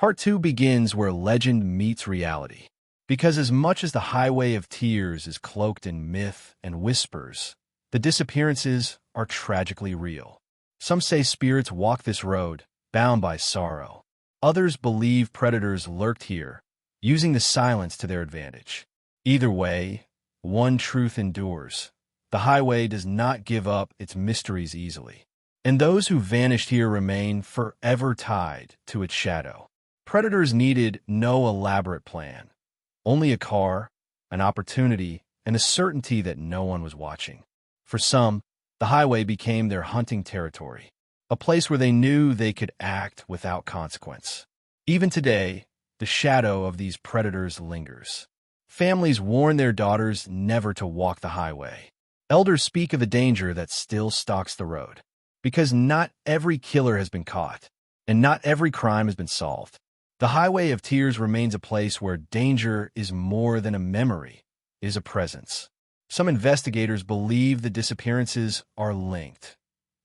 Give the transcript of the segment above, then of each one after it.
Part 2 begins where legend meets reality. Because as much as the Highway of Tears is cloaked in myth and whispers, the disappearances are tragically real. Some say spirits walk this road, bound by sorrow. Others believe predators lurked here, using the silence to their advantage. Either way, one truth endures. The highway does not give up its mysteries easily. And those who vanished here remain forever tied to its shadow. Predators needed no elaborate plan. Only a car, an opportunity, and a certainty that no one was watching. For some, the highway became their hunting territory, a place where they knew they could act without consequence. Even today, the shadow of these predators lingers. Families warn their daughters never to walk the highway. Elders speak of the danger that still stalks the road. Because not every killer has been caught, and not every crime has been solved. The Highway of Tears remains a place where danger is more than a memory, it is a presence. Some investigators believe the disappearances are linked.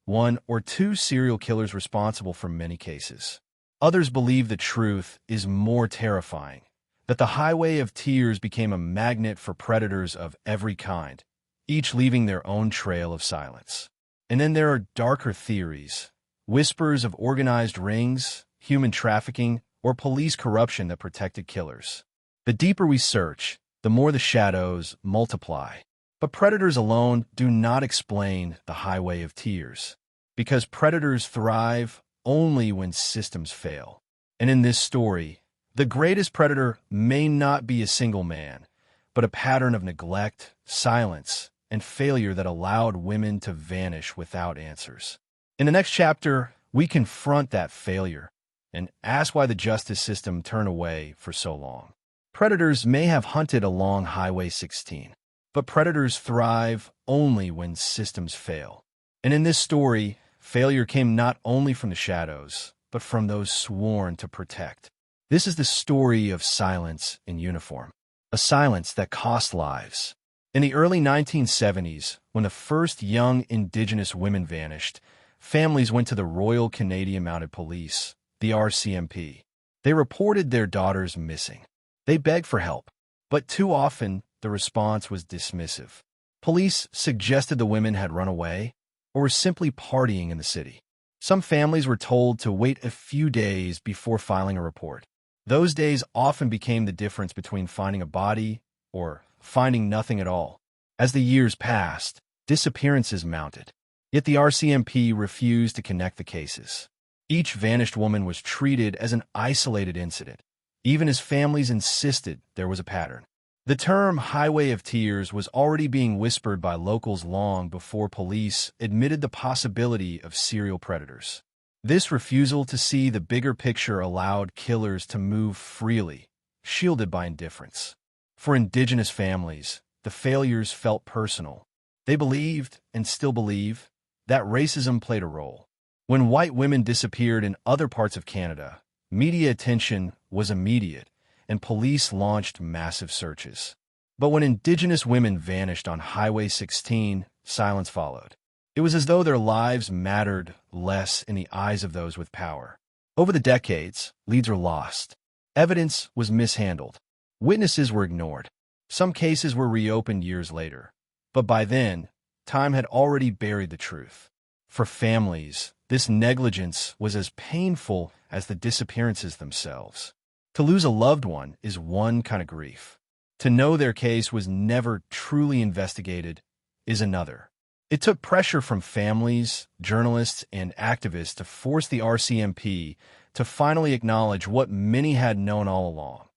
One or two serial killers responsible for many cases. Others believe the truth is more terrifying, that the Highway of Tears became a magnet for predators of every kind, each leaving their own trail of silence. And then there are darker theories, whispers of organized rings, human trafficking, or police corruption that protected killers. The deeper we search, the more the shadows multiply. But predators alone do not explain the Highway of Tears, because predators thrive only when systems fail. And in this story, the greatest predator may not be a single man, but a pattern of neglect, silence, and failure that allowed women to vanish without answers. In the next chapter, we confront that failure and ask why the justice system turned away for so long. Predators may have hunted along Highway 16, but predators thrive only when systems fail. And in this story, failure came not only from the shadows, but from those sworn to protect. This is the story of silence in uniform, a silence that cost lives. In the early 1970s, when the first young Indigenous women vanished, families went to the Royal Canadian Mounted Police, the RCMP. They reported their daughters missing. They begged for help, but too often the response was dismissive. Police suggested the women had run away or were simply partying in the city. Some families were told to wait a few days before filing a report. Those days often became the difference between finding a body or finding nothing at all. As the years passed, disappearances mounted. Yet the RCMP refused to connect the cases. Each vanished woman was treated as an isolated incident, even as families insisted there was a pattern. The term Highway of Tears was already being whispered by locals long before police admitted the possibility of serial predators. This refusal to see the bigger picture allowed killers to move freely, shielded by indifference. For Indigenous families, the failures felt personal. They believed, and still believe, that racism played a role. When white women disappeared in other parts of Canada, media attention was immediate, and police launched massive searches. But when Indigenous women vanished on Highway 16, silence followed. It was as though their lives mattered less in the eyes of those with power. Over the decades, leads were lost. Evidence was mishandled. Witnesses were ignored. Some cases were reopened years later. But by then, time had already buried the truth. For families, this negligence was as painful as the disappearances themselves. To lose a loved one is one kind of grief. To know their case was never truly investigated is another. It took pressure from families, journalists, and activists to force the RCMP to finally acknowledge what many had known all along,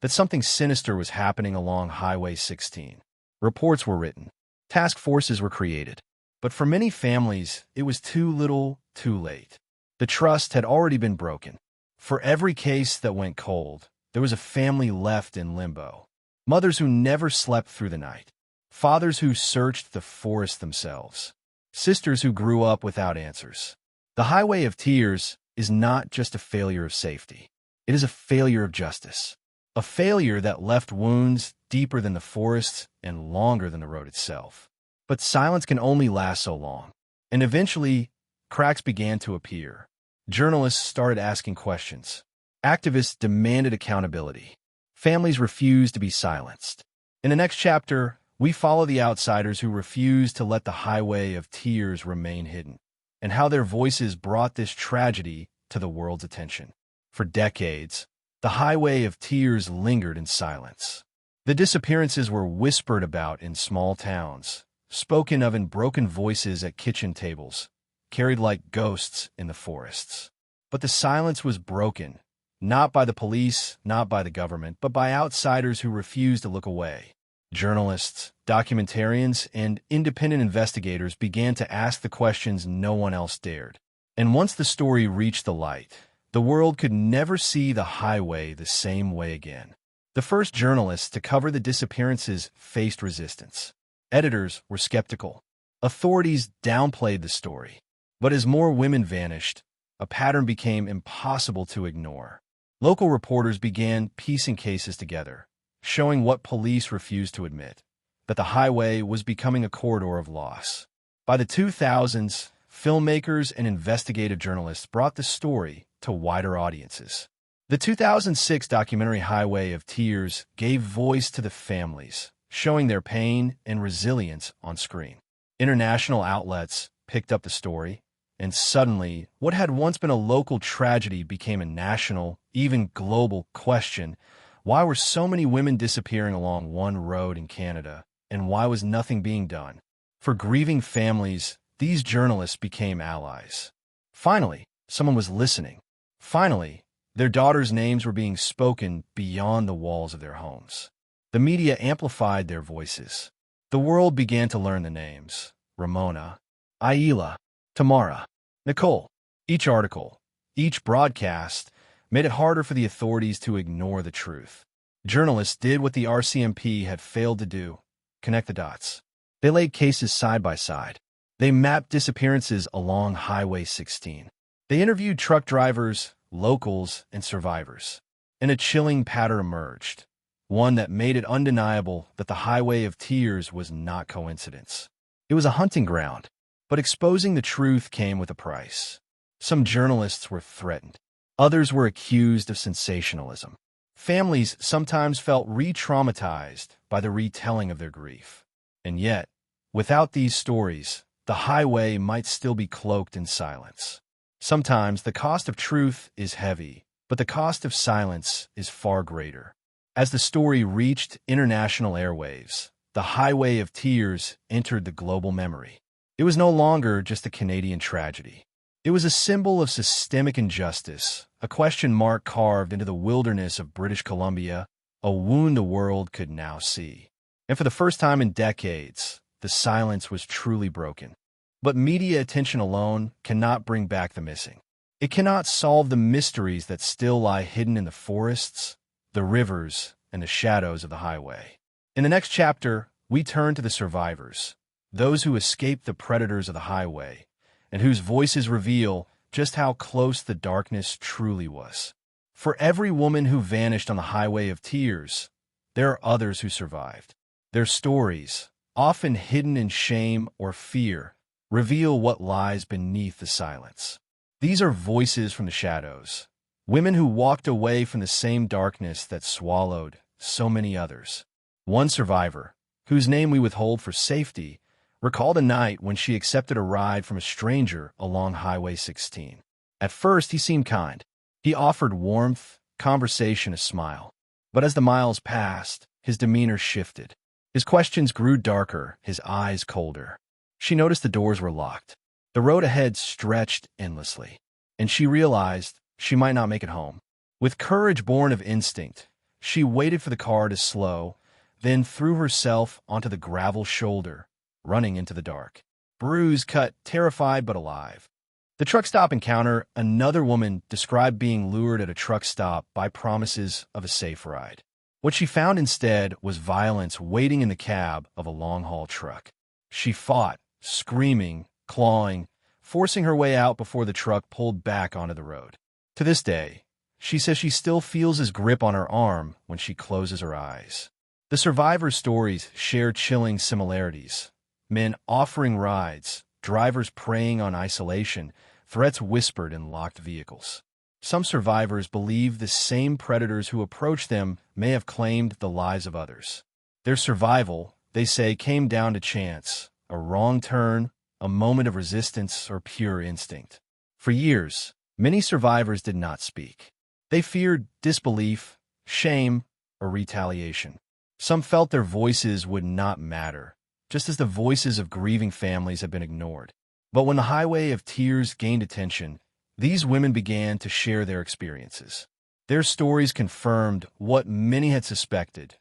that something sinister was happening along Highway 16. Reports were written. Task forces were created. But for many families, it was too little, too late. The trust had already been broken. For every case that went cold, there was a family left in limbo. Mothers who never slept through the night. Fathers who searched the forest themselves. Sisters who grew up without answers. The Highway of Tears is not just a failure of safety. It is a failure of justice. A failure that left wounds deeper than the forests and longer than the road itself. But silence can only last so long. And eventually, cracks began to appear. Journalists started asking questions. Activists demanded accountability. Families refused to be silenced. In the next chapter, we follow the outsiders who refused to let the highway of tears remain hidden, and how their voices brought this tragedy to the world's attention. For decades, the highway of tears lingered in silence. The disappearances were whispered about in small towns, spoken of in broken voices at kitchen tables, carried like ghosts in the forests. But the silence was broken, not by the police, not by the government, but by outsiders who refused to look away. Journalists, documentarians, and independent investigators began to ask the questions no one else dared. And once the story reached the light, the world could never see the highway the same way again. The first journalists to cover the disappearances faced resistance. Editors were skeptical. Authorities downplayed the story. But as more women vanished, a pattern became impossible to ignore. Local reporters began piecing cases together, showing what police refused to admit, that the highway was becoming a corridor of loss. By the 2000s, filmmakers and investigative journalists brought the story to wider audiences. The 2006 documentary Highway of Tears gave voice to the families, showing their pain and resilience on screen. International outlets picked up the story, and suddenly, what had once been a local tragedy became a national, even global question. Why were so many women disappearing along one road in Canada, and why was nothing being done? For grieving families, these journalists became allies. Finally, someone was listening. Finally, their daughters' names were being spoken beyond the walls of their homes. The media amplified their voices. The world began to learn the names: Ramona, Ayla, Tamara, Nicole. Each article, each broadcast, made it harder for the authorities to ignore the truth. Journalists did what the RCMP had failed to do: connect the dots. They laid cases side by side. They mapped disappearances along Highway 16. They interviewed truck drivers, locals, and survivors. And a chilling pattern emerged, one that made it undeniable that the Highway of Tears was not coincidence. It was a hunting ground, but exposing the truth came with a price. Some journalists were threatened. Others were accused of sensationalism. Families sometimes felt re-traumatized by the retelling of their grief. And yet, without these stories, the highway might still be cloaked in silence. Sometimes the cost of truth is heavy, but the cost of silence is far greater. As the story reached international airwaves, the Highway of Tears entered the global memory. It was no longer just a Canadian tragedy. It was a symbol of systemic injustice, a question mark carved into the wilderness of British Columbia, a wound the world could now see. And for the first time in decades, the silence was truly broken. But media attention alone cannot bring back the missing. It cannot solve the mysteries that still lie hidden in the forests, the rivers, and the shadows of the highway. In the next chapter, we turn to the survivors, those who escaped the predators of the highway, and whose voices reveal just how close the darkness truly was. For every woman who vanished on the Highway of Tears, there are others who survived. Their stories, often hidden in shame or fear, reveal what lies beneath the silence. These are voices from the shadows, women who walked away from the same darkness that swallowed so many others. One survivor, whose name we withhold for safety, recalled a night when she accepted a ride from a stranger along Highway 16. At first, he seemed kind. He offered warmth, conversation, a smile. But as the miles passed, his demeanor shifted. His questions grew darker, his eyes colder. She noticed the doors were locked. The road ahead stretched endlessly, and she realized she might not make it home. With courage born of instinct, she waited for the car to slow, then threw herself onto the gravel shoulder, running into the dark. Bruised, cut, terrified but alive. The truck stop encounter, another woman described being lured at a truck stop by promises of a safe ride. What she found instead was violence waiting in the cab of a long-haul truck. She fought, screaming, clawing, forcing her way out before the truck pulled back onto the road. To this day, she says she still feels his grip on her arm when she closes her eyes. The survivors' stories share chilling similarities. Men offering rides, drivers preying on isolation, threats whispered in locked vehicles. Some survivors believe the same predators who approached them may have claimed the lives of others. Their survival, they say, came down to chance, a wrong turn, a moment of resistance, or pure instinct. For years, many survivors did not speak. They feared disbelief, shame, or retaliation. Some felt their voices would not matter, just as the voices of grieving families had been ignored. But when the highway of tears gained attention, these women began to share their experiences. Their stories confirmed what many had suspected.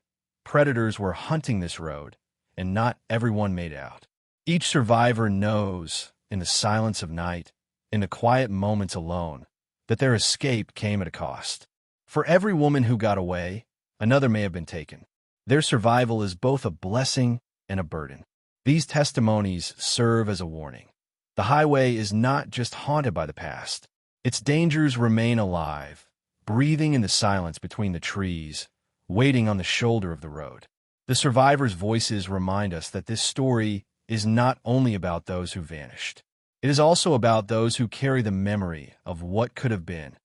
Predators were hunting this road, and not everyone made out. Each survivor knows, in the silence of night, in the quiet moments alone, that their escape came at a cost. For every woman who got away, another may have been taken. Their survival is both a blessing and a burden. These testimonies serve as a warning. The highway is not just haunted by the past. Its dangers remain alive, breathing in the silence between the trees, waiting on the shoulder of the road. The survivors' voices remind us that this story is not only about those who vanished. It is also about those who carry the memory of what could have been,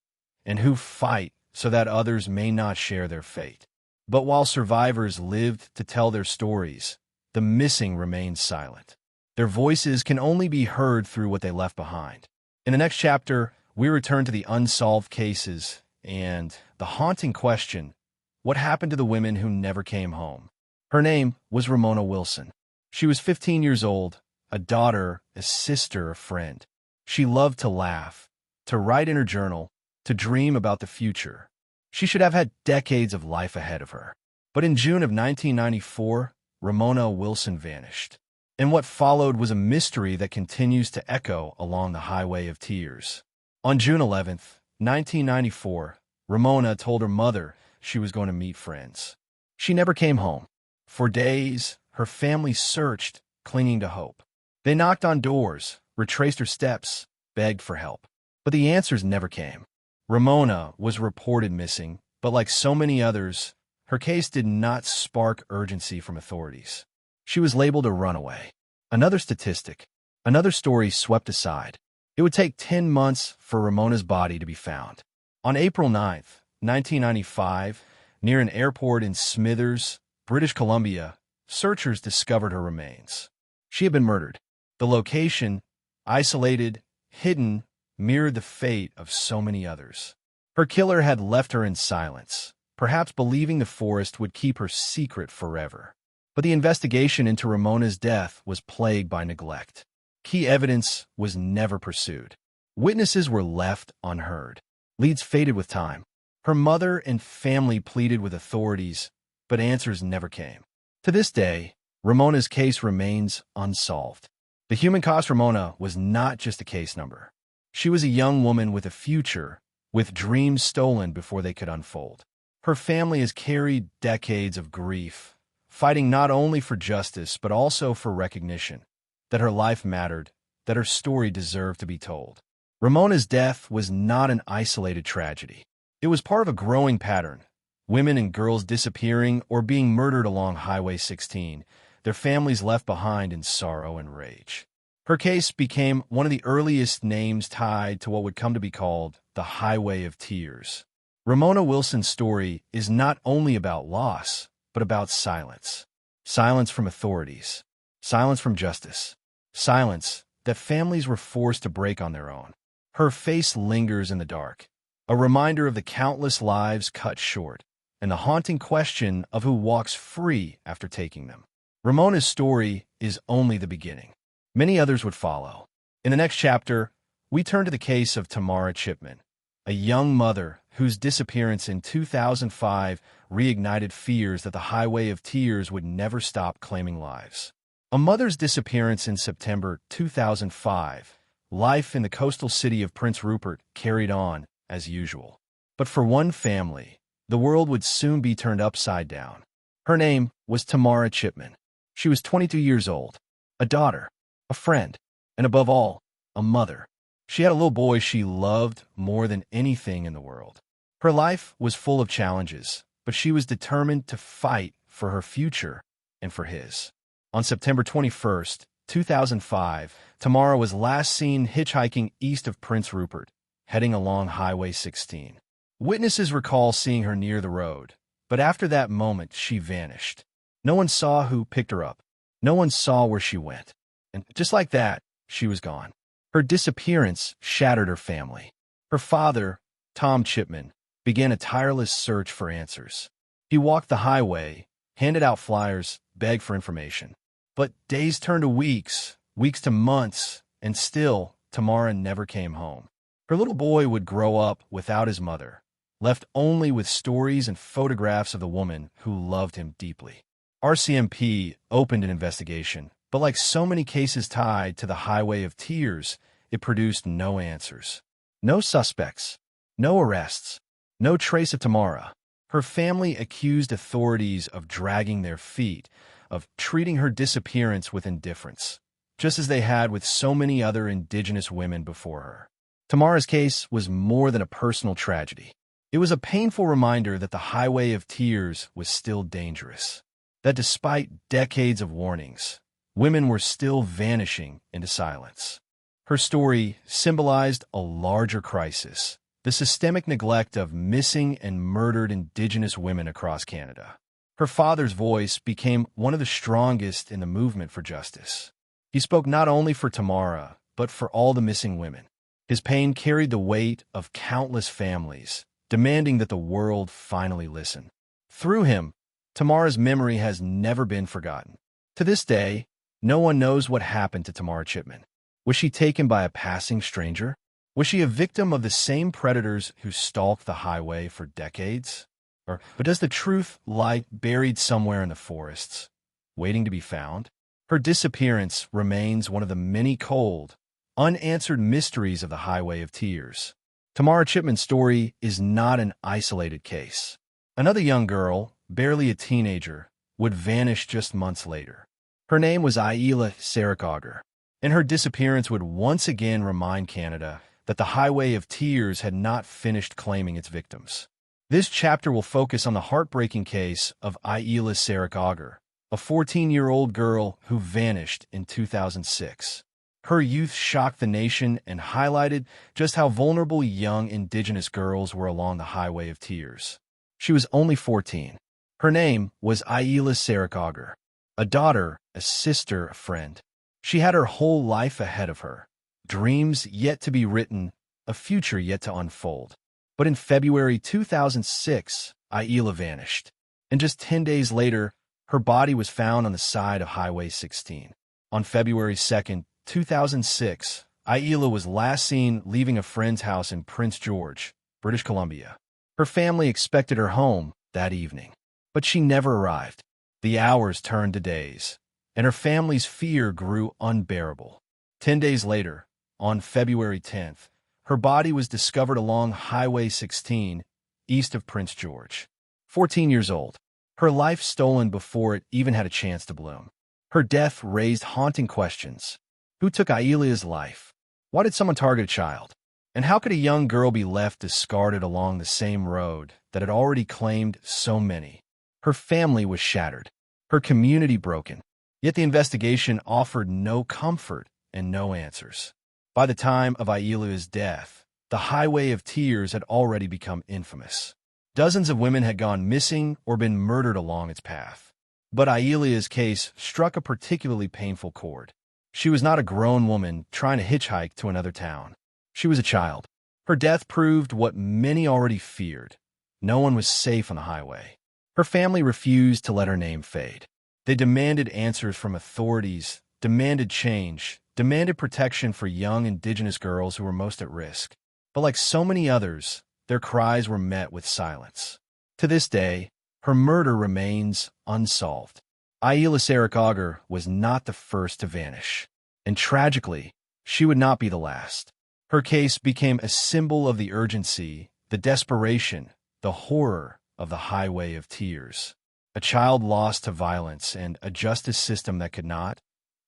and who fight so that others may not share their fate. But while survivors lived to tell their stories, the missing remained silent. Their voices can only be heard through what they left behind. In the next chapter, we return to the unsolved cases and the haunting question, what happened to the women who never came home? Her name was Ramona Wilson. She was 15 years old, a daughter, a sister, a friend. She loved to laugh, to write in her journal, to dream about the future. She should have had decades of life ahead of her. But in June of 1994, Ramona Wilson vanished. And what followed was a mystery that continues to echo along the highway of tears. On June 11th, 1994, Ramona told her mother she was going to meet friends. She never came home. For days, her family searched, clinging to hope. They knocked on doors, retraced her steps, begged for help. But the answers never came. Ramona was reported missing, but like so many others, her case did not spark urgency from authorities. She was labeled a runaway. Another statistic, another story swept aside. It would take 10 months for Ramona's body to be found. On April 9th, 1995, near an airport in Smithers, British Columbia, searchers discovered her remains. She had been murdered. The location, isolated, hidden, mirrored the fate of so many others. Her killer had left her in silence, perhaps believing the forest would keep her secret forever. But the investigation into Ramona's death was plagued by neglect. Key evidence was never pursued. Witnesses were left unheard. Leads faded with time. Her mother and family pleaded with authorities, but answers never came. To this day, Ramona's case remains unsolved. The human cost Ramona was not just a case number. She was a young woman with a future, with dreams stolen before they could unfold. Her family has carried decades of grief, fighting not only for justice but also for recognition, that her life mattered, that her story deserved to be told. Ramona's death was not an isolated tragedy. It was part of a growing pattern. Women and girls disappearing or being murdered along Highway 16, their families left behind in sorrow and rage. Her case became one of the earliest names tied to what would come to be called the Highway of Tears. Ramona Wilson's story is not only about loss, but about silence. Silence from authorities. Silence from justice. Silence that families were forced to break on their own. Her face lingers in the dark, a reminder of the countless lives cut short, and the haunting question of who walks free after taking them. Ramona's story is only the beginning. Many others would follow. In the next chapter, we turn to the case of Tamara Chipman, a young mother whose disappearance in 2005 reignited fears that the Highway of Tears would never stop claiming lives. A mother's disappearance in September 2005, life in the coastal city of Prince Rupert carried on as usual. But for one family, the world would soon be turned upside down. Her name was Tamara Chipman. She was 22 years old, a daughter, a friend, and above all, a mother. She had a little boy she loved more than anything in the world. Her life was full of challenges, but she was determined to fight for her future and for his. On September 21st, 2005, Tamara was last seen hitchhiking east of Prince Rupert, heading along Highway 16. Witnesses recall seeing her near the road, but after that moment, she vanished. No one saw who picked her up. No one saw where she went. And just like that, she was gone. Her disappearance shattered her family. Her father, Tom Chipman, began a tireless search for answers. He walked the highway, handed out flyers, begged for information. But days turned to weeks, weeks to months, and still, Tamara never came home. Her little boy would grow up without his mother, left only with stories and photographs of the woman who loved him deeply. RCMP opened an investigation, but like so many cases tied to the Highway of Tears, it produced no answers. No suspects, no arrests, no trace of Tamara. Her family accused authorities of dragging their feet, of treating her disappearance with indifference, just as they had with so many other Indigenous women before her. Tamara's case was more than a personal tragedy. It was a painful reminder that the Highway of Tears was still dangerous, that despite decades of warnings, women were still vanishing into silence. Her story symbolized a larger crisis, the systemic neglect of missing and murdered Indigenous women across Canada. Her father's voice became one of the strongest in the movement for justice. He spoke not only for Tamara, but for all the missing women. His pain carried the weight of countless families, demanding that the world finally listen. Through him, Tamara's memory has never been forgotten. To this day, no one knows what happened to Tamara Chipman. Was she taken by a passing stranger? Was she a victim of the same predators who stalked the highway for decades? But does the truth lie buried somewhere in the forests, waiting to be found? Her disappearance remains one of the many cold, unanswered mysteries of the Highway of Tears. Tamara Chipman's story is not an isolated case. Another young girl, barely a teenager, would vanish just months later. Her name was Aila Sarikauger, and her disappearance would once again remind Canada that the Highway of Tears had not finished claiming its victims. This chapter will focus on the heartbreaking case of Aila Sarikauger, a 14-year-old girl who vanished in 2006. Her youth shocked the nation and highlighted just how vulnerable young Indigenous girls were along the Highway of Tears. She was only 14. Her name was Aila Sarikauger, a daughter, a sister, a friend. She had her whole life ahead of her, dreams yet to be written, a future yet to unfold. But in February 2006, Aila vanished, and just 10 days later, her body was found on the side of Highway 16. On February 2nd, 2006, Aila was last seen leaving a friend's house in Prince George, British Columbia. Her family expected her home that evening, but she never arrived. The hours turned to days, and her family's fear grew unbearable. 10 days later, on February 10th, her body was discovered along Highway 16, east of Prince George. 14 years old, her life stolen before it even had a chance to bloom. Her death raised haunting questions. Who took Aila's life? Why did someone target a child? And how could a young girl be left discarded along the same road that had already claimed so many? Her family was shattered, her community broken, yet the investigation offered no comfort and no answers. By the time of Aila's death, the Highway of Tears had already become infamous. Dozens of women had gone missing or been murdered along its path. But Aila's case struck a particularly painful chord. She was not a grown woman trying to hitchhike to another town. She was a child. Her death proved what many already feared. No one was safe on the highway. Her family refused to let her name fade. They demanded answers from authorities, demanded change, demanded protection for young Indigenous girls who were most at risk. But like so many others, their cries were met with silence. To this day, her murder remains unsolved. Aila Sarikauger was not the first to vanish, and tragically, she would not be the last. Her case became a symbol of the urgency, the desperation, the horror of the Highway of Tears. A child lost to violence and a justice system that could not,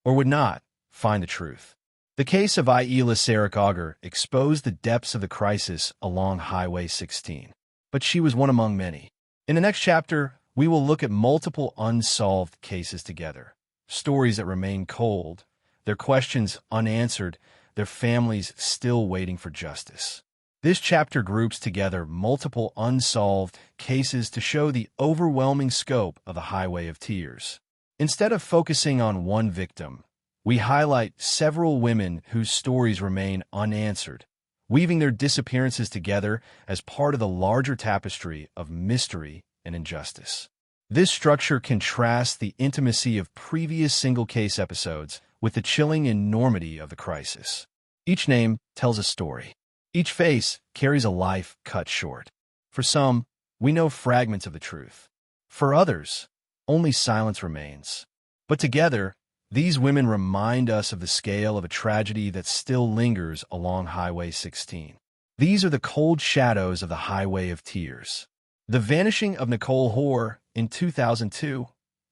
or would not, find the truth. The case of Aila Sarikauger exposed the depths of the crisis along Highway 16, but she was one among many. In the next chapter, we will look at multiple unsolved cases together, stories that remain cold, their questions unanswered, their families still waiting for justice. This chapter groups together multiple unsolved cases to show the overwhelming scope of the Highway of Tears. Instead of focusing on one victim, we highlight several women whose stories remain unanswered, weaving their disappearances together as part of the larger tapestry of mystery and injustice. This structure contrasts the intimacy of previous single-case episodes with the chilling enormity of the crisis. Each name tells a story. Each face carries a life cut short. For some, we know fragments of the truth. For others, only silence remains. But together, these women remind us of the scale of a tragedy that still lingers along Highway 16. These are the cold shadows of the Highway of Tears. The vanishing of Nicole Hoare in 2002.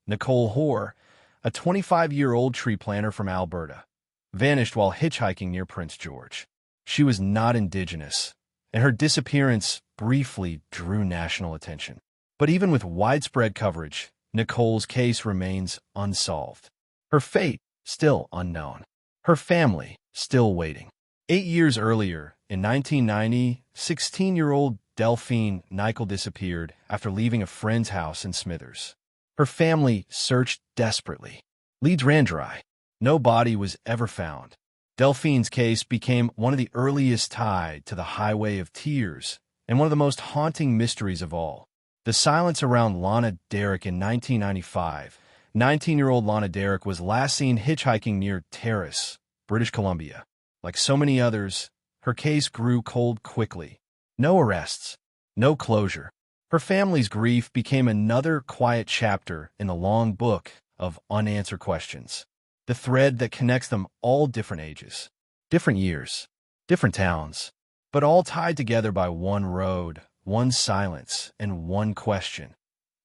Nicole Hoare, a 25-year-old tree planter from Alberta, vanished while hitchhiking near Prince George. She was not Indigenous, and her disappearance briefly drew national attention. But even with widespread coverage, Nicole's case remains unsolved. Her fate still unknown. Her family still waiting. 8 years earlier, in 1990, 16-year-old Delphine Nicol disappeared after leaving a friend's house in Smithers. Her family searched desperately. Leads ran dry. No body was ever found. Delphine's case became one of the earliest tied to the Highway of Tears and one of the most haunting mysteries of all. The silence around Lana Derrick in 1995. 19-year-old Lana Derrick was last seen hitchhiking near Terrace, British Columbia. Like so many others, her case grew cold quickly. No arrests, no closure. Her family's grief became another quiet chapter in the long book of unanswered questions. The thread that connects them all different ages, different years, different towns, but all tied together by one road, one silence, and one question.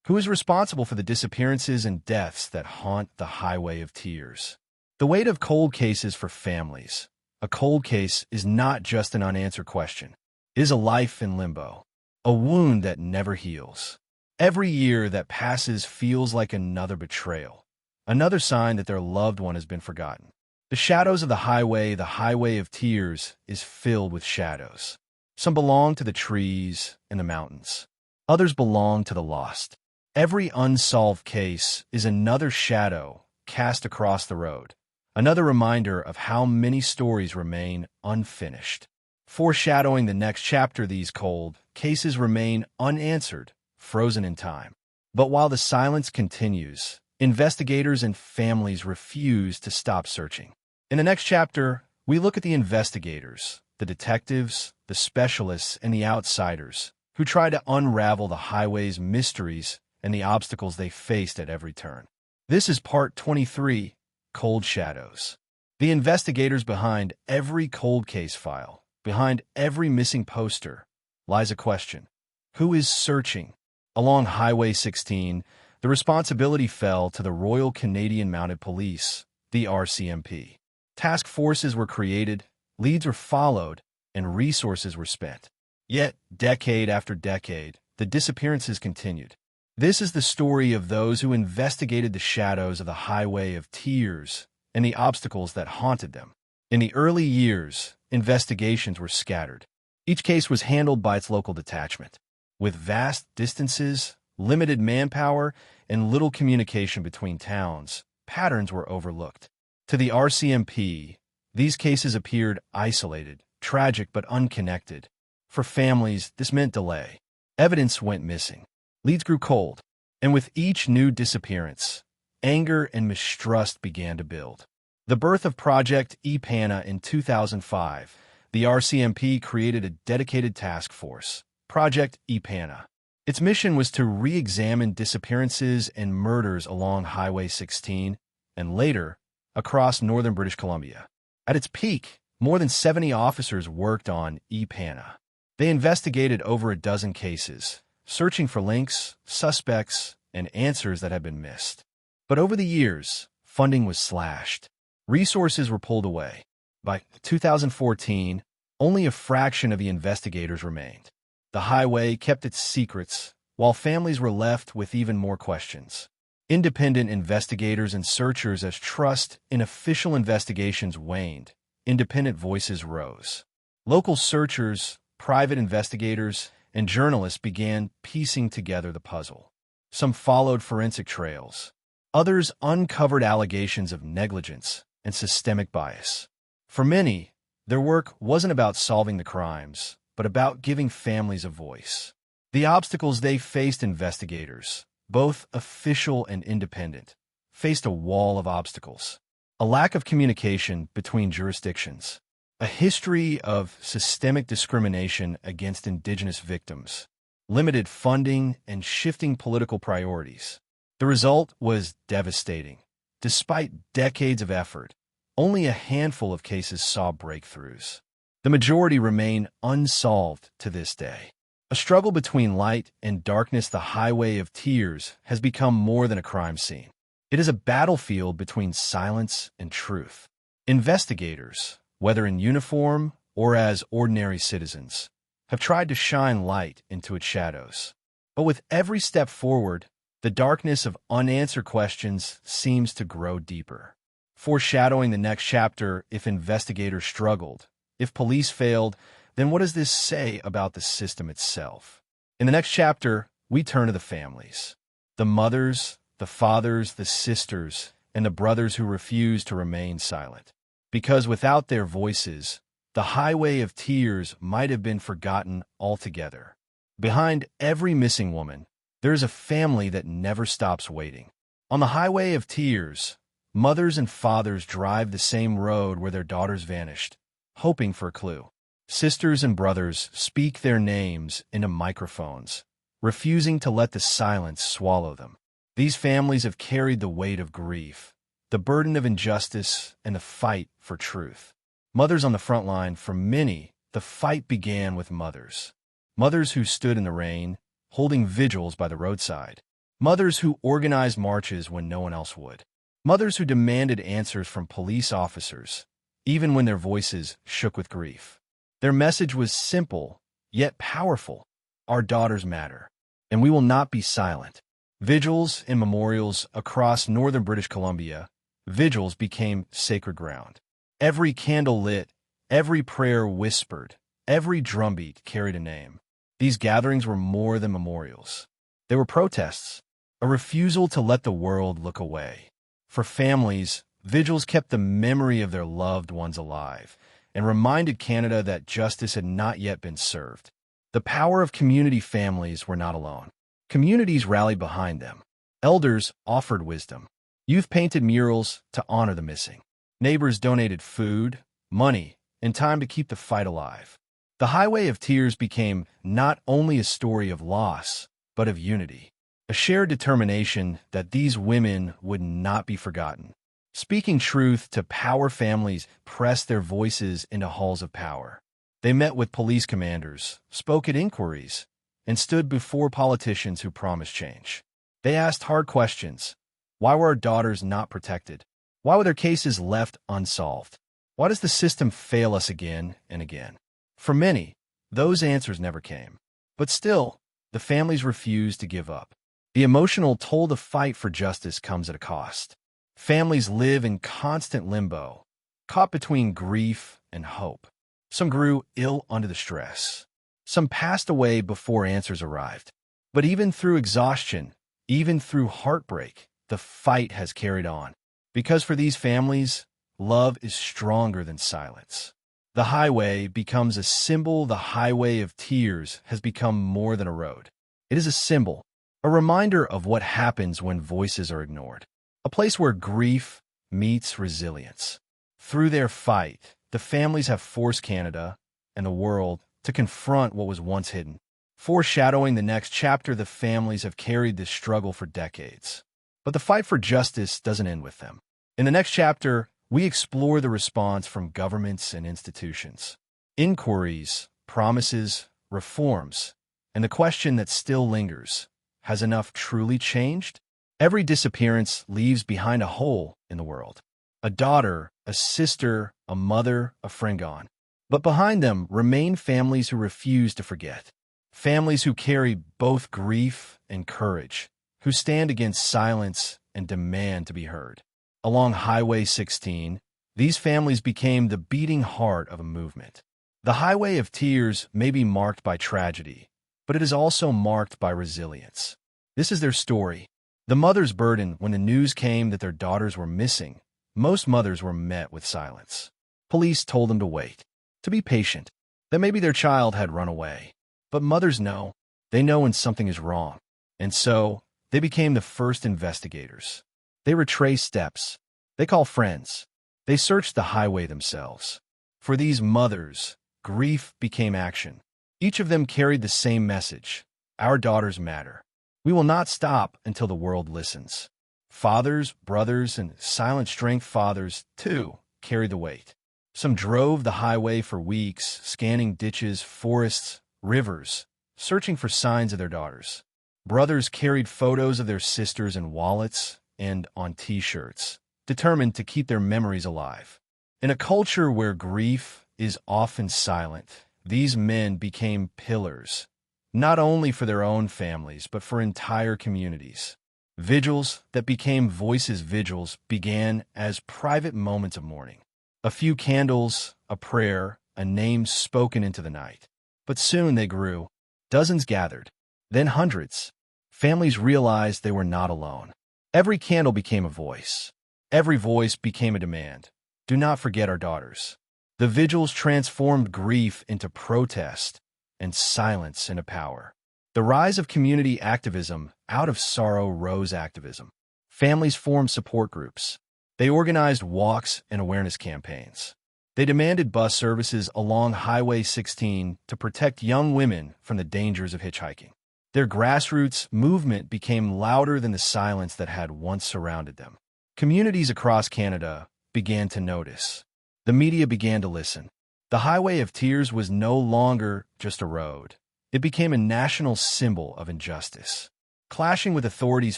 Who is responsible for the disappearances and deaths that haunt the Highway of Tears? The weight of cold cases for families. A cold case is not just an unanswered question. It is a life in limbo, a wound that never heals. Every year that passes feels like another betrayal, another sign that their loved one has been forgotten. The shadows of the Highway of Tears, is filled with shadows. Some belong to the trees and the mountains. Others belong to the lost. Every unsolved case is another shadow cast across the road, another reminder of how many stories remain unfinished. Foreshadowing the next chapter, these cold cases remain unanswered, frozen in time. But while the silence continues, investigators and families refuse to stop searching. In the next chapter, we look at the investigators, the detectives, the specialists, and the outsiders who try to unravel the highway's mysteries and the obstacles they faced at every turn. This is part 23, Cold Shadows. The investigators behind every cold case file, behind every missing poster, lies a question. Who is searching? Along Highway 16, the responsibility fell to the Royal Canadian Mounted Police, the RCMP. Task forces were created, leads were followed, and resources were spent. Yet, decade after decade, the disappearances continued. This is the story of those who investigated the shadows of the Highway of Tears and the obstacles that haunted them. In the early years, investigations were scattered. Each case was handled by its local detachment. With vast distances, limited manpower, and little communication between towns, patterns were overlooked. To the RCMP, these cases appeared isolated, tragic but unconnected. For families, this meant delay. Evidence went missing. Leads grew cold. And with each new disappearance, anger and mistrust began to build. The birth of Project EPANA in 2005, the RCMP created a dedicated task force, Project EPANA. Its mission was to re-examine disappearances and murders along Highway 16 and later across northern British Columbia. At its peak, more than 70 officers worked on EPANA. They investigated over a dozen cases, searching for links, suspects, and answers that had been missed. But over the years, funding was slashed. Resources were pulled away. By 2014, only a fraction of the investigators remained. The highway kept its secrets, while families were left with even more questions. Independent investigators and searchers, as trust in official investigations waned, independent voices rose. Local searchers, private investigators and journalists began piecing together the puzzle. Some followed forensic trails. Others uncovered allegations of negligence and systemic bias. For many, their work wasn't about solving the crimes, but about giving families a voice. The obstacles they faced, investigators, both official and independent, faced a wall of obstacles. A lack of communication between jurisdictions. A history of systemic discrimination against indigenous victims. Limited funding and shifting political priorities. The result was devastating. Despite decades of effort, only a handful of cases saw breakthroughs. The majority remain unsolved to this day. A struggle between light and darkness, the Highway of Tears has become more than a crime scene. It is a battlefield between silence and truth. Investigators, whether in uniform or as ordinary citizens, have tried to shine light into its shadows. But with every step forward, the darkness of unanswered questions seems to grow deeper. Foreshadowing the next chapter, if investigators struggled, if police failed, then what does this say about the system itself? In the next chapter, we turn to the families. The mothers, the fathers, the sisters, and the brothers who refuse to remain silent. Because without their voices, the Highway of Tears might have been forgotten altogether. Behind every missing woman, there is a family that never stops waiting. On the Highway of Tears, mothers and fathers drive the same road where their daughters vanished, hoping for a clue. Sisters and brothers speak their names into microphones, refusing to let the silence swallow them. These families have carried the weight of grief, the burden of injustice, and the fight for truth. Mothers on the front line. For many, the fight began with mothers. Mothers who stood in the rain, holding vigils by the roadside. Mothers who organized marches when no one else would. Mothers who demanded answers from police officers, even when their voices shook with grief. Their message was simple, yet powerful. Our daughters matter, and we will not be silent. Vigils and memorials across northern British Columbia, vigils became sacred ground. Every candle lit, every prayer whispered, every drumbeat carried a name. These gatherings were more than memorials. They were protests, a refusal to let the world look away. For families, vigils kept the memory of their loved ones alive and reminded Canada that justice had not yet been served. The power of community. Families were not alone. Communities rallied behind them. Elders offered wisdom. Youth painted murals to honor the missing. Neighbors donated food, money, and time to keep the fight alive. The Highway of Tears became not only a story of loss, but of unity, a shared determination that these women would not be forgotten. Speaking truth to power, families pressed their voices into halls of power. They met with police commanders, spoke at inquiries, and stood before politicians who promised change. They asked hard questions. Why were our daughters not protected? Why were their cases left unsolved? Why does the system fail us again and again? For many, those answers never came. But still, the families refused to give up. The emotional toll. The fight for justice comes at a cost. Families live in constant limbo, caught between grief and hope. Some grew ill under the stress. Some passed away before answers arrived. But even through exhaustion, even through heartbreak, the fight has carried on. Because for these families, love is stronger than silence. The highway becomes a symbol. The Highway of Tears has become more than a road. It is a symbol, a reminder of what happens when voices are ignored. A place where grief meets resilience. Through their fight, the families have forced Canada and the world to confront what was once hidden. Foreshadowing the next chapter, the families have carried this struggle for decades. But the fight for justice doesn't end with them. In the next chapter, we explore the response from governments and institutions. Inquiries, promises, reforms, and the question that still lingers, has enough truly changed? Every disappearance leaves behind a hole in the world. A daughter, a sister, a mother, a friend gone. But behind them remain families who refuse to forget. Families who carry both grief and courage, who stand against silence and demand to be heard. Along Highway 16, these families became the beating heart of a movement. The highway of tears may be marked by tragedy, but it is also marked by resilience. This is their story. The mother's burden when the news came that their daughters were missing. Most mothers were met with silence. Police told them to wait, to be patient, that maybe their child had run away. But mothers know. They know when something is wrong. And so, they became the first investigators. They retrace steps. They call friends. They search the highway themselves. For these mothers, grief became action. Each of them carried the same message. Our daughters matter. We will not stop until the world listens. Fathers, brothers, and silent strength fathers, too, carried the weight. Some drove the highway for weeks, scanning ditches, forests, rivers, searching for signs of their daughters. Brothers carried photos of their sisters in wallets and on T-shirts, determined to keep their memories alive. In a culture where grief is often silent, these men became pillars, not only for their own families, but for entire communities. Vigils that became voices vigils began as private moments of mourning. A few candles, a prayer, a name spoken into the night. But soon they grew. Dozens gathered, then hundreds. Families realized they were not alone. Every candle became a voice. Every voice became a demand. Do not forget our daughters. The vigils transformed grief into protest and silence into power. The rise of community activism. Out of sorrow rose activism. Families formed support groups. They organized walks and awareness campaigns. They demanded bus services along Highway 16 to protect young women from the dangers of hitchhiking. Their grassroots movement became louder than the silence that had once surrounded them. Communities across Canada began to notice. The media began to listen. The Highway of Tears was no longer just a road. It became a national symbol of injustice. Clashing with authorities,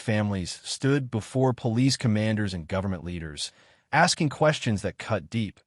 families stood before police commanders and government leaders, asking questions that cut deep.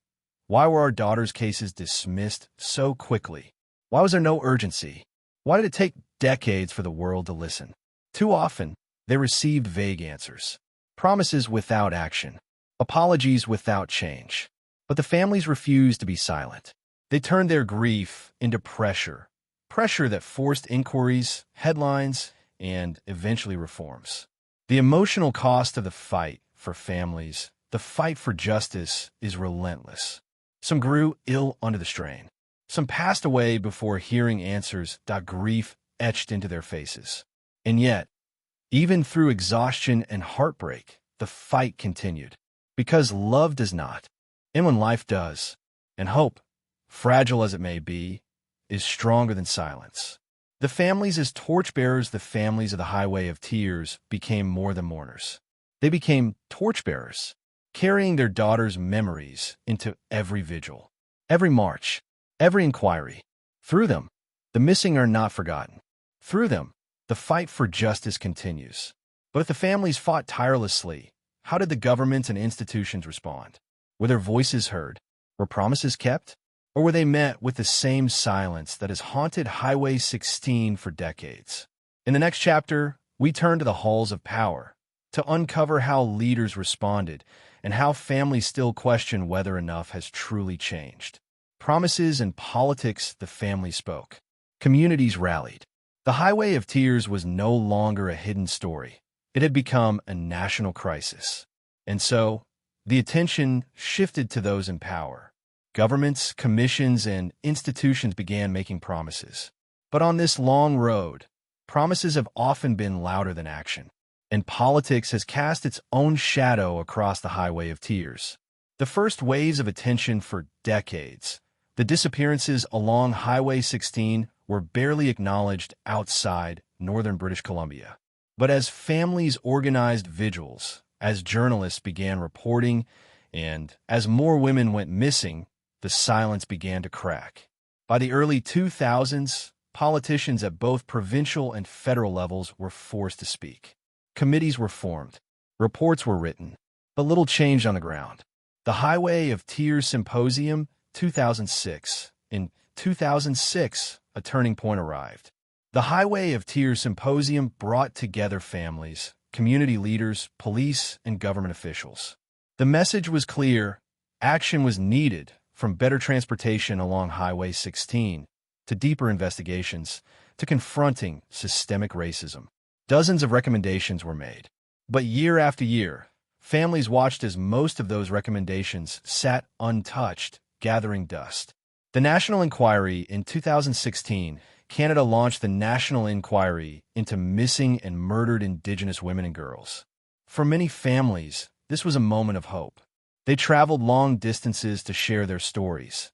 Why were our daughters' cases dismissed so quickly? Why was there no urgency? Why did it take decades for the world to listen? Too often, they received vague answers. Promises without action. Apologies without change. But the families refused to be silent. They turned their grief into pressure. Pressure that forced inquiries, headlines, and eventually reforms. The emotional cost of the fight for families, the fight for justice, is relentless. Some grew ill under the strain. Some passed away before hearing answers. Grief etched into their faces. And yet, even through exhaustion and heartbreak, the fight continued. Because love does not, and when life does, and hope, fragile as it may be, is stronger than silence. The families as torchbearers, the families of the Highway of Tears, became more than mourners. They became torchbearers, carrying their daughters' memories into every vigil, every march, every inquiry. Through them, the missing are not forgotten. Through them, the fight for justice continues. But if the families fought tirelessly, how did the governments and institutions respond? Were their voices heard? Were promises kept? Or were they met with the same silence that has haunted Highway 16 for decades? In the next chapter, we turn to the halls of power to uncover how leaders responded and how families still question whether enough has truly changed. Promises and politics, the family spoke. Communities rallied. The Highway of Tears was no longer a hidden story. It had become a national crisis. And so, the attention shifted to those in power. Governments, commissions, and institutions began making promises. But on this long road, promises have often been louder than action. And politics has cast its own shadow across the Highway of Tears. The first waves of attention for decades, the disappearances along Highway 16, were barely acknowledged outside northern British Columbia. But as families organized vigils, as journalists began reporting, and as more women went missing, the silence began to crack. By the early 2000s, politicians at both provincial and federal levels were forced to speak. Committees were formed. Reports were written. But little changed on the ground. The Highway of Tears Symposium, 2006. In 2006, a turning point arrived. The Highway of Tears Symposium brought together families, community leaders, police, and government officials. The message was clear. Action was needed from better transportation along Highway 16 to deeper investigations to confronting systemic racism. Dozens of recommendations were made. But year after year, families watched as most of those recommendations sat untouched, gathering dust. The National Inquiry in 2016, Canada launched the National Inquiry into Missing and Murdered Indigenous Women and Girls. For many families, this was a moment of hope. They traveled long distances to share their stories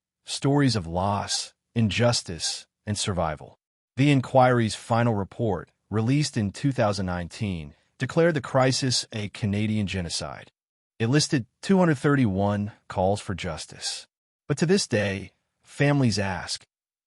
of loss, injustice, and survival. The inquiry's final report, released in 2019, declared the crisis a Canadian genocide. It listed 231 calls for justice. But to this day, families ask,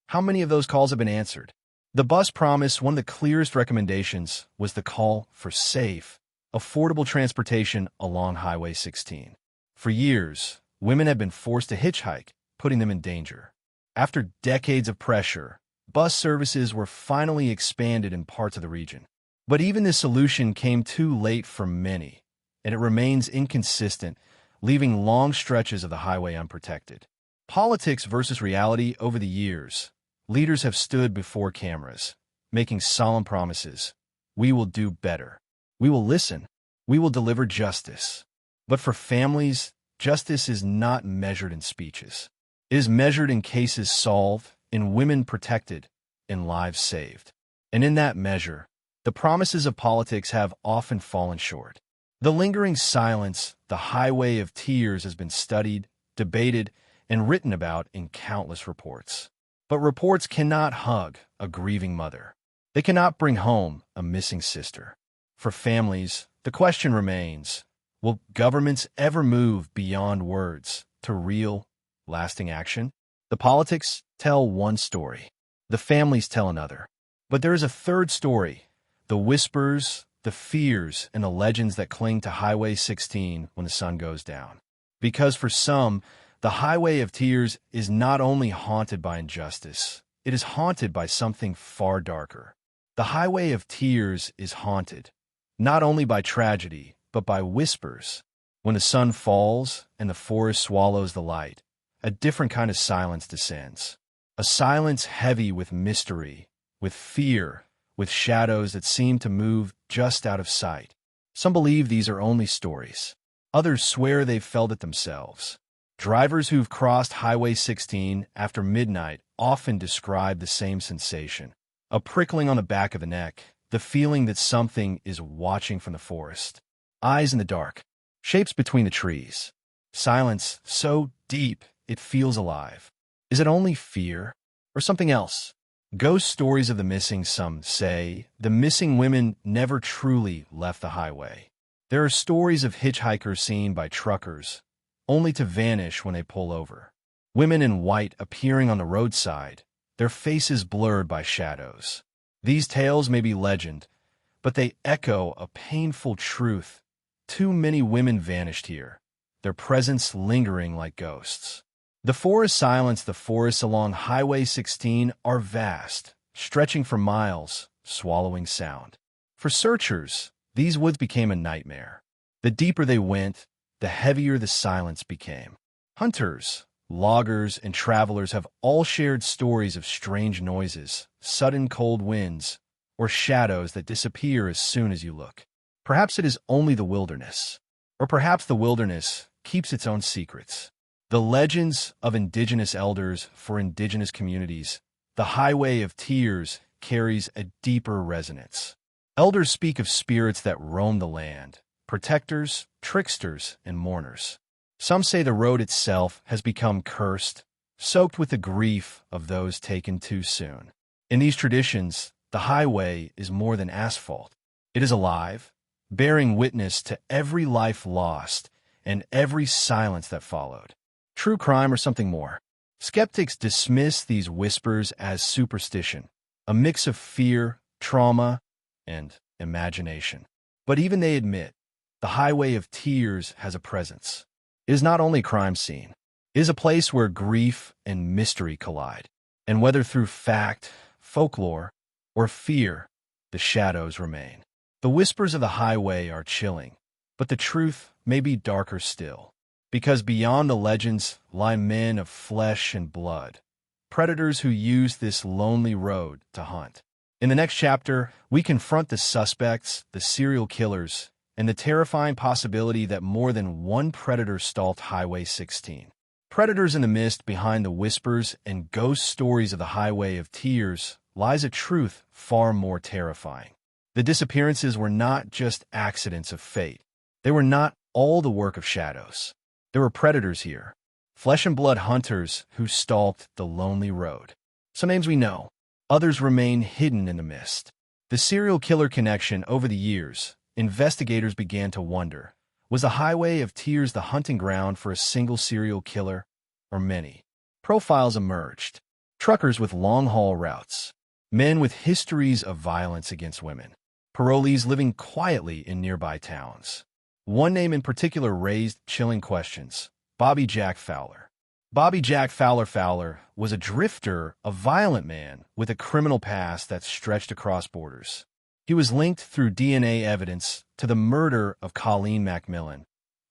how many of those calls have been answered? The bus promise, one of the clearest recommendations, was the call for safe, affordable transportation along Highway 16. For years, women had been forced to hitchhike, putting them in danger. After decades of pressure, bus services were finally expanded in parts of the region. But even this solution came too late for many, and it remains inconsistent, leaving long stretches of the highway unprotected. Politics versus reality. Over the years, leaders have stood before cameras, making solemn promises. We will do better. We will listen. We will deliver justice. But for families, justice is not measured in speeches. It is measured in cases solved, in women protected, in lives saved. And in that measure, the promises of politics have often fallen short. The lingering silence, the highway of tears, has been studied, debated, and written about in countless reports. But reports cannot hug a grieving mother. They cannot bring home a missing sister. For families, the question remains, will governments ever move beyond words to real, lasting action? The politics tell one story. The families tell another. But there is a third story, the whispers, the fears, and the legends that cling to Highway 16 when the sun goes down. Because for some, the Highway of Tears is not only haunted by injustice, it is haunted by something far darker. The Highway of Tears is haunted, not only by tragedy, but by whispers. When the sun falls and the forest swallows the light, a different kind of silence descends. A silence heavy with mystery, with fear, with shadows that seem to move just out of sight. Some believe these are only stories. Others swear they've felt it themselves. Drivers who've crossed Highway 16 after midnight often describe the same sensation. A prickling on the back of the neck, the feeling that something is watching from the forest. Eyes in the dark, shapes between the trees. Silence so deep it feels alive. Is it only fear or something else? Ghost stories of the missing. Some say the missing women never truly left the highway. There are stories of hitchhikers seen by truckers, only to vanish when they pull over. Women in white appearing on the roadside, their faces blurred by shadows. These tales may be legend, but they echo a painful truth. Too many women vanished here, their presence lingering like ghosts. The forest silence. The forests along Highway 16 are vast, stretching for miles, swallowing sound. For searchers, these woods became a nightmare. The deeper they went, the heavier the silence became. Hunters, loggers, and travelers have all shared stories of strange noises, sudden cold winds, or shadows that disappear as soon as you look. Perhaps it is only the wilderness, or perhaps the wilderness keeps its own secrets. The legends of Indigenous elders for Indigenous communities, the Highway of Tears, carries a deeper resonance. Elders speak of spirits that roam the land, protectors, tricksters, and mourners. Some say the road itself has become cursed, soaked with the grief of those taken too soon. In these traditions, the highway is more than asphalt. It is alive, bearing witness to every life lost and every silence that followed. True crime or something more? Skeptics dismiss these whispers as superstition, a mix of fear, trauma, and imagination. But even they admit, the Highway of Tears has a presence. It is not only a crime scene. It is a place where grief and mystery collide. And whether through fact, folklore, or fear, the shadows remain. The whispers of the highway are chilling, but the truth may be darker still. Because beyond the legends lie men of flesh and blood, predators who use this lonely road to hunt. In the next chapter, we confront the suspects, the serial killers, and the terrifying possibility that more than one predator stalked Highway 16. Predators in the mist behind the whispers and ghost stories of the Highway of Tears lies a truth far more terrifying. The disappearances were not just accidents of fate. They were not all the work of shadows. There were predators here, flesh and blood hunters who stalked the lonely road. Some names we know, others remain hidden in the mist. The serial killer connection over the years, investigators began to wonder, was the Highway of Tears the hunting ground for a single serial killer, or many? Profiles emerged. Truckers with long-haul routes, men with histories of violence against women, parolees living quietly in nearby towns. One name in particular raised chilling questions: Bobby Jack Fowler. Bobby Jack Fowler was a drifter, a violent man with a criminal past that stretched across borders. He was linked through DNA evidence to the murder of Colleen McMillan,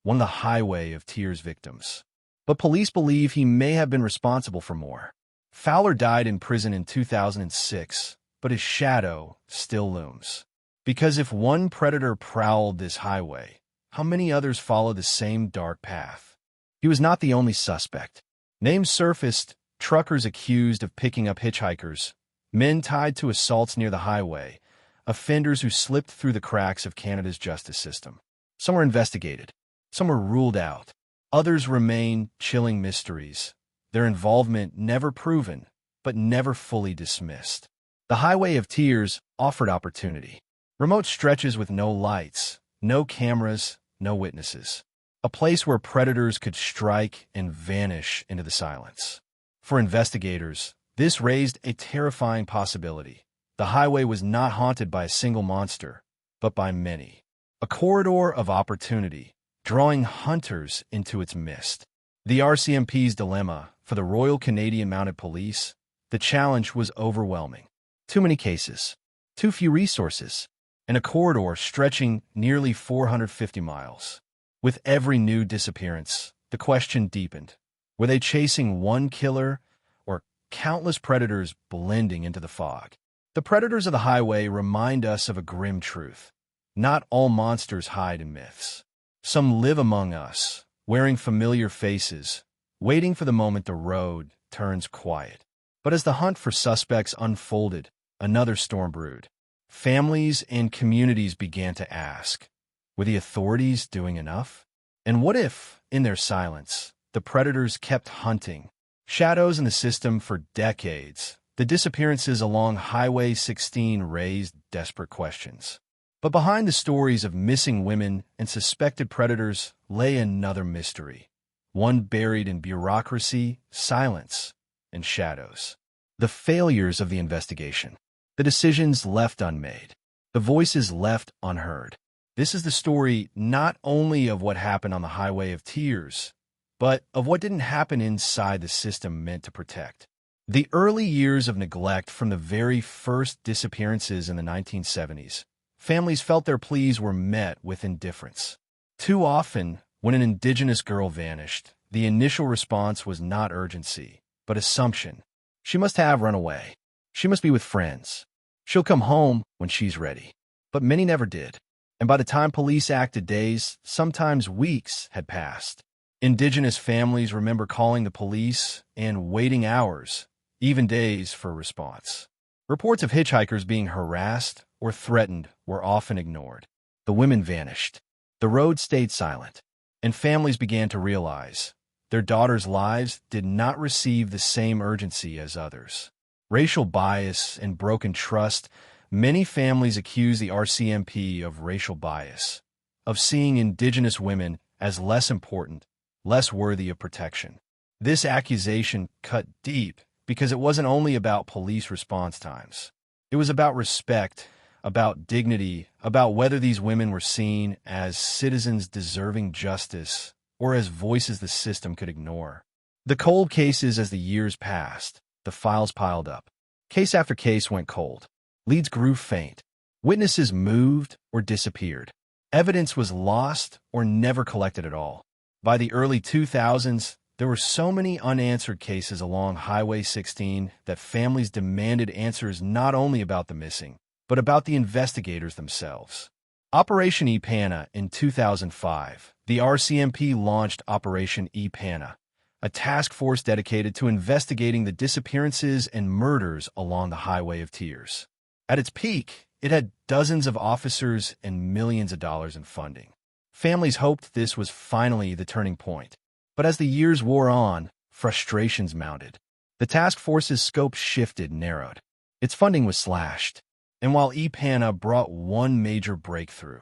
one of the Highway of Tears victims. But police believe he may have been responsible for more. Fowler died in prison in 2006, but his shadow still looms. Because if one predator prowled this highway, how many others followed the same dark path? He was not the only suspect. Names surfaced: truckers accused of picking up hitchhikers, men tied to assaults near the highway, offenders who slipped through the cracks of Canada's justice system. Some were investigated. Some were ruled out. Others remain chilling mysteries, their involvement never proven, but never fully dismissed. The Highway of Tears offered opportunity. Remote stretches with no lights, no cameras, no witnesses. A place where predators could strike and vanish into the silence. For investigators, this raised a terrifying possibility. The highway was not haunted by a single monster, but by many. A corridor of opportunity, drawing hunters into its mist. The RCMP's dilemma for the Royal Canadian Mounted Police, the challenge was overwhelming. Too many cases, too few resources, and a corridor stretching nearly 450 miles. With every new disappearance, the question deepened. Were they chasing one killer or countless predators blending into the fog? The predators of the highway remind us of a grim truth. Not all monsters hide in myths. Some live among us, wearing familiar faces, waiting for the moment the road turns quiet. But as the hunt for suspects unfolded, another storm brewed. Families and communities began to ask, were the authorities doing enough? And what if, in their silence, the predators kept hunting? Shadows in the system for decades. The disappearances along Highway 16 raised desperate questions. But behind the stories of missing women and suspected predators lay another mystery, one buried in bureaucracy, silence, and shadows. The failures of the investigation, the decisions left unmade, the voices left unheard. This is the story not only of what happened on the Highway of Tears, but of what didn't happen inside the system meant to protect. The early years of neglect from the very first disappearances in the 1970s, families felt their pleas were met with indifference. Too often, when an Indigenous girl vanished, the initial response was not urgency, but assumption. She must have run away. She must be with friends. She'll come home when she's ready. But many never did. And by the time police acted, days, sometimes weeks, had passed. Indigenous families remember calling the police and waiting hours, even days, for a response. Reports of hitchhikers being harassed or threatened were often ignored. The women vanished. The road stayed silent. And families began to realize their daughters' lives did not receive the same urgency as others. Racial bias and broken trust. Many families accuse the RCMP of racial bias, of seeing Indigenous women as less important, less worthy of protection. This accusation cut deep because it wasn't only about police response times. It was about respect, about dignity, about whether these women were seen as citizens deserving justice or as voices the system could ignore. The cold cases, as the years passed, the files piled up. Case after case went cold. Leads grew faint. Witnesses moved or disappeared. Evidence was lost or never collected at all. By the early 2000s, there were so many unanswered cases along Highway 16 that families demanded answers not only about the missing, but about the investigators themselves. Operation EPANA in 2005, the RCMP launched Operation EPANA, a task force dedicated to investigating the disappearances and murders along the Highway of Tears. At its peak, it had dozens of officers and millions of dollars in funding. Families hoped this was finally the turning point. But as the years wore on, frustrations mounted. The task force's scope shifted and narrowed. Its funding was slashed. And while EPANA brought one major breakthrough,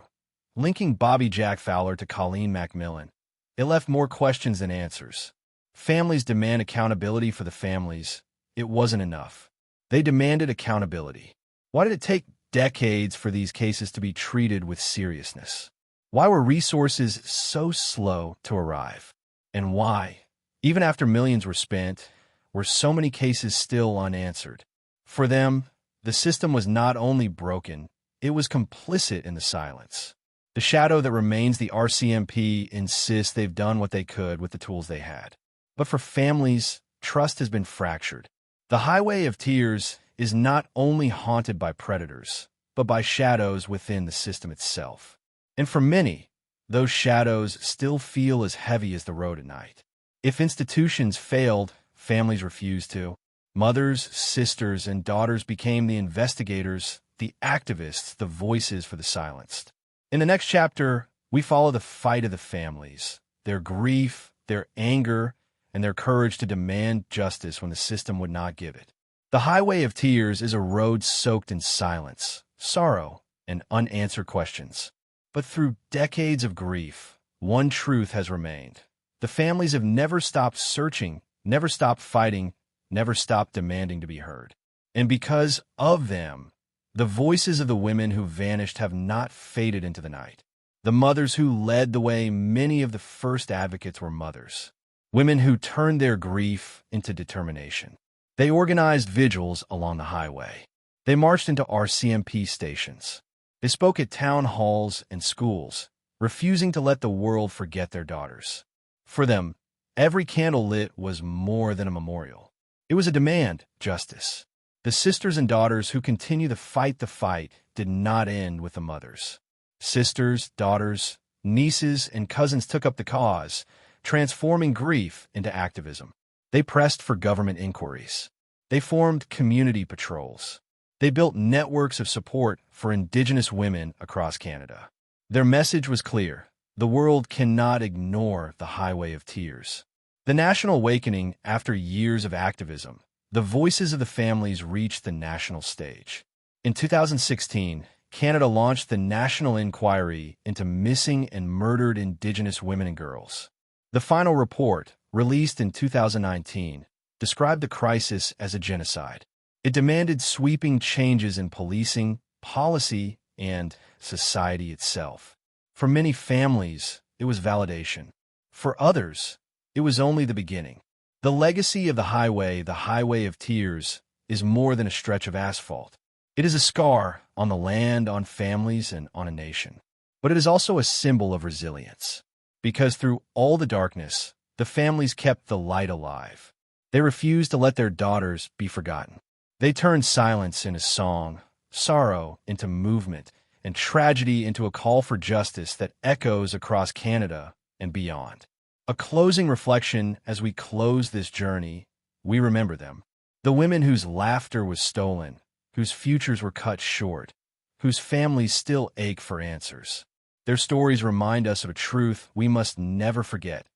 linking Bobby Jack Fowler to Colleen Macmillan, it left more questions than answers. Families demand accountability for the families. It wasn't enough. They demanded accountability. Why did it take decades for these cases to be treated with seriousness? Why were resources so slow to arrive? And why, even after millions were spent, were so many cases still unanswered? For them, the system was not only broken, it was complicit in the silence. The shadow that remains, the RCMP insists they've done what they could with the tools they had. But for families, trust has been fractured. The Highway of Tears is not only haunted by predators, but by shadows within the system itself. And for many, those shadows still feel as heavy as the road at night. If institutions failed, families refused to. Mothers, sisters, and daughters became the investigators, the activists, the voices for the silenced. In the next chapter, we follow the fight of the families, their grief, their anger, and their courage to demand justice when the system would not give it. The Highway of Tears is a road soaked in silence, sorrow, and unanswered questions. But through decades of grief, one truth has remained. The families have never stopped searching, never stopped fighting, never stopped demanding to be heard. And because of them, the voices of the women who vanished have not faded into the night. The mothers who led the way, many of the first advocates were mothers. Women who turned their grief into determination. They organized vigils along the highway. They marched into RCMP stations. They spoke at town halls and schools, refusing to let the world forget their daughters. For them, every candle lit was more than a memorial. It was a demand, justice. The sisters and daughters who continue to fight the fight did not end with the mothers. Sisters, daughters, nieces, and cousins took up the cause, transforming grief into activism. They pressed for government inquiries. They formed community patrols. They built networks of support for Indigenous women across Canada. Their message was clear. The world cannot ignore the Highway of Tears. The national awakening, after years of activism, the voices of the families reached the national stage. In 2016, Canada launched the National Inquiry into Missing and Murdered Indigenous Women and Girls. The final report, released in 2019, described the crisis as a genocide. It demanded sweeping changes in policing, policy, and society itself. For many families, it was validation. For others, it was only the beginning. The legacy of the Highway of Tears, is more than a stretch of asphalt. It is a scar on the land, on families, and on a nation. But it is also a symbol of resilience. Because through all the darkness, the families kept the light alive. They refused to let their daughters be forgotten. They turned silence into song, sorrow into movement, and tragedy into a call for justice that echoes across Canada and beyond. A closing reflection as we close this journey, we remember them. The women whose laughter was stolen, whose futures were cut short, whose families still ache for answers. Their stories remind us of a truth we must never forget.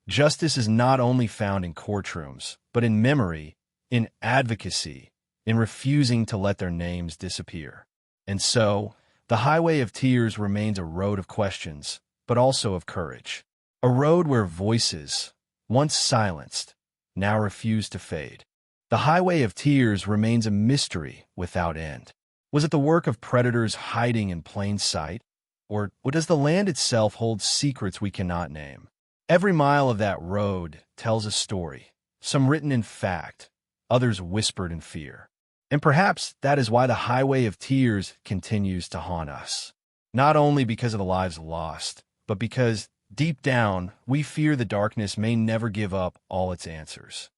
Justice is not only found in courtrooms, but in memory, in advocacy, in refusing to let their names disappear. And so, the Highway of Tears remains a road of questions, but also of courage. A road where voices, once silenced, now refuse to fade. The Highway of Tears remains a mystery without end. Was it the work of predators hiding in plain sight? Or does the land itself hold secrets we cannot name? Every mile of that road tells a story, some written in fact, others whispered in fear. And perhaps that is why the Highway of Tears continues to haunt us. Not only because of the lives lost, but because Deep down, we fear the darkness may never give up all its answers.